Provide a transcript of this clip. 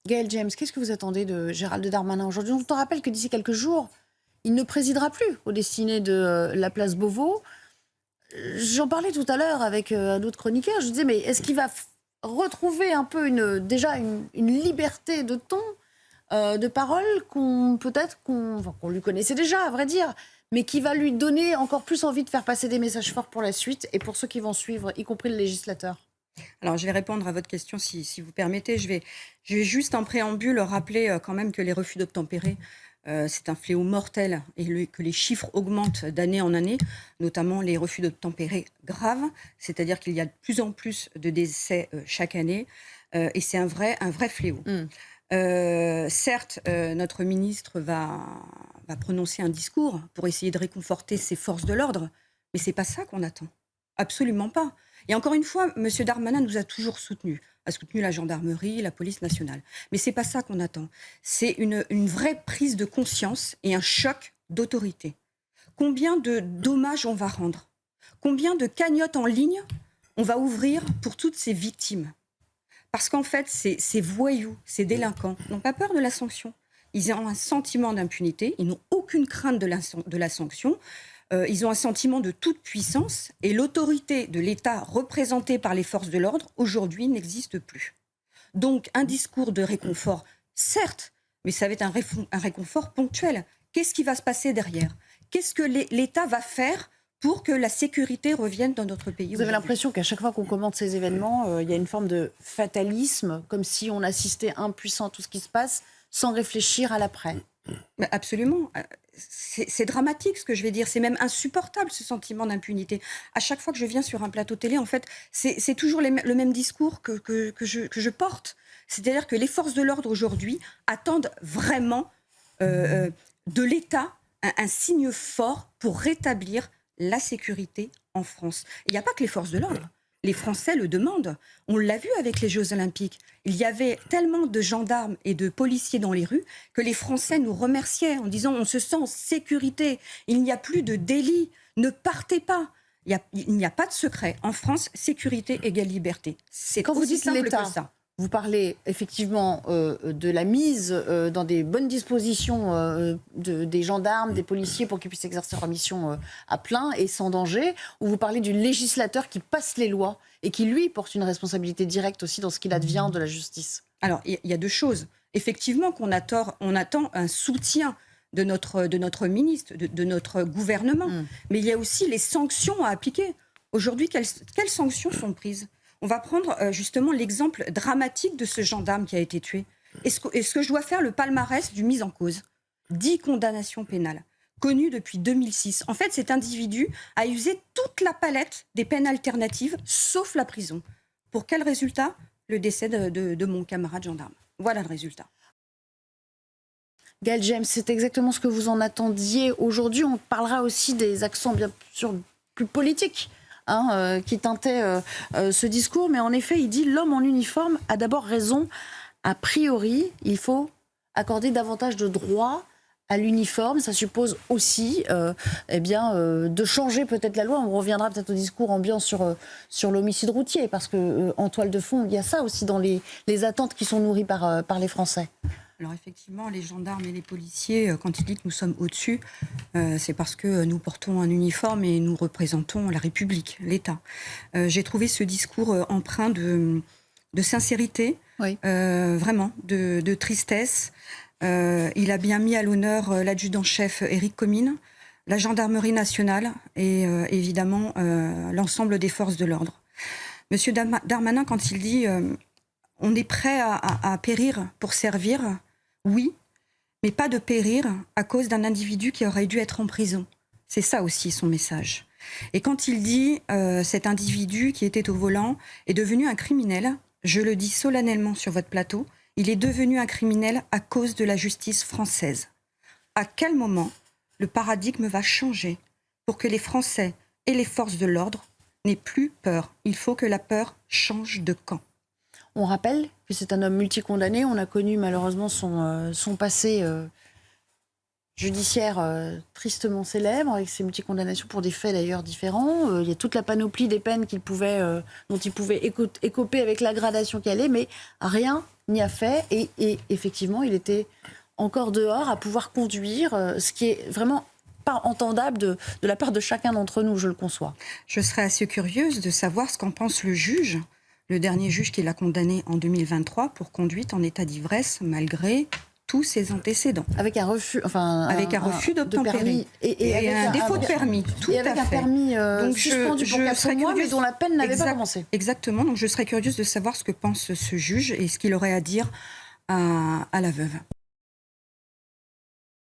Gaël James, qu'est-ce que vous attendez de Gérald Darmanin aujourd'hui? On te rappelle que d'ici quelques jours, il ne présidera plus aux destinées de la place Beauvau. J'en parlais tout à l'heure avec un autre chroniqueur. Je disais, mais est-ce qu'il va retrouver un peu une liberté de ton, de parole qu'on lui connaissait déjà, à vrai dire, mais qui va lui donner encore plus envie de faire passer des messages forts pour la suite et pour ceux qui vont suivre, y compris le législateur? Alors, je vais répondre à votre question si vous permettez. Je vais juste en préambule rappeler quand même que les refus d'obtempérer, c'est un fléau mortel et que les chiffres augmentent d'année en année, notamment les refus d'obtempérer graves, c'est-à-dire qu'il y a de plus en plus de décès chaque année et c'est un vrai fléau. Certes, notre ministre va prononcer un discours pour essayer de réconforter ses forces de l'ordre, mais c'est pas ça qu'on attend. Absolument pas. Et encore une fois, M. Darmanin nous a toujours soutenus, a soutenu la gendarmerie, la police nationale. Mais c'est pas ça qu'on attend. C'est une vraie prise de conscience et un choc d'autorité. Combien de dommages on va rendre? Combien de cagnottes en ligne on va ouvrir pour toutes ces victimes? Parce qu'en fait, ces voyous, ces délinquants n'ont pas peur de la sanction. Ils ont un sentiment d'impunité, ils n'ont aucune crainte de la sanction. Ils ont un sentiment de toute puissance et l'autorité de l'État représentée par les forces de l'ordre, aujourd'hui, n'existe plus. Donc, un discours de réconfort, certes, mais ça va être un réconfort ponctuel. Qu'est-ce qui va se passer derrière? Qu'est-ce que l'État va faire pour que la sécurité revienne dans notre pays? Vous avez l'impression qu'à chaque fois qu'on commente ces événements, il y a une forme de fatalisme, comme si on assistait impuissant à tout ce qui se passe, sans réfléchir à l'après. Absolument. C'est dramatique ce que je vais dire. C'est même insupportable ce sentiment d'impunité. À chaque fois que je viens sur un plateau télé, en fait, c'est toujours le même discours que je porte. C'est-à-dire que les forces de l'ordre aujourd'hui attendent vraiment de l'État un signe fort pour rétablir la sécurité en France. Il n'y a pas que les forces de l'ordre. Les Français le demandent. On l'a vu avec les Jeux Olympiques. Il y avait tellement de gendarmes et de policiers dans les rues que les Français nous remerciaient en disant on se sent en sécurité. Il n'y a plus de délit. Ne partez pas. Il n'y a pas de secret. En France, sécurité égale liberté. C'est Quand vous aussi dites simple l'État, que ça. vous parlez effectivement de la mise dans des bonnes dispositions des gendarmes, des policiers pour qu'ils puissent exercer leur mission à plein et sans danger, ou vous parlez du législateur qui passe les lois et qui, lui, porte une responsabilité directe aussi dans ce qu'il advient de la justice? Alors, il y a deux choses. Effectivement on attend un soutien de notre ministre, de notre gouvernement. Mais il y a aussi les sanctions à appliquer. Aujourd'hui, quelles sanctions sont prises? On va prendre justement l'exemple dramatique de ce gendarme qui a été tué. Est-ce que je dois faire le palmarès du mis en cause? 10 condamnations pénales, connues depuis 2006. En fait, cet individu a usé toute la palette des peines alternatives, sauf la prison. Pour quel résultat? Le décès de mon camarade gendarme. Voilà le résultat. Gaël James, c'est exactement ce que vous en attendiez aujourd'hui. On parlera aussi des accents bien sûr plus politiques qui teintaient ce discours. Mais en effet, il dit l'homme en uniforme a d'abord raison. A priori, il faut accorder davantage de droits à l'uniforme. Ça suppose aussi de changer peut-être la loi. On reviendra peut-être au discours ambiant sur l'homicide routier. Parce qu'en toile de fond, il y a ça aussi dans les attentes qui sont nourries par les Français. Alors effectivement, les gendarmes et les policiers, quand ils disent que nous sommes au-dessus, c'est parce que nous portons un uniforme et nous représentons la République, l'État. J'ai trouvé ce discours empreint de sincérité, oui. Vraiment, de tristesse. Il a bien mis à l'honneur l'adjudant-chef Éric Comines, la gendarmerie nationale et évidemment l'ensemble des forces de l'ordre. Monsieur Darmanin, quand il dit on est prêt à périr pour servir, oui, mais pas de périr à cause d'un individu qui aurait dû être en prison. C'est ça aussi son message. Et quand il dit cet individu qui était au volant est devenu un criminel, je le dis solennellement sur votre plateau, il est devenu un criminel à cause de la justice française. À quel moment le paradigme va changer pour que les Français et les forces de l'ordre n'aient plus peur? Il faut que la peur change de camp. On rappelle que c'est un homme multicondamné. On a connu malheureusement son passé judiciaire tristement célèbre, avec ses multicondamnations pour des faits d'ailleurs différents. Il y a toute la panoplie des peines dont il pouvait écoper avec la gradation qu'elle est, mais rien n'y a fait. Et effectivement, il était encore dehors à pouvoir conduire, ce qui est vraiment pas entendable de la part de chacun d'entre nous, je le conçois. Je serais assez curieuse de savoir ce qu'en pense le juge, le dernier juge qui l'a condamné en 2023 pour conduite en état d'ivresse malgré tous ses antécédents. Avec un refus, avec un refus d'obtempérer et avec un défaut de permis. Tout et avec à fait. un permis suspendu pour 4 mois, mais dont la peine n'avait pas commencé. Exactement. Donc je serais curieuse de savoir ce que pense ce juge et ce qu'il aurait à dire à la veuve.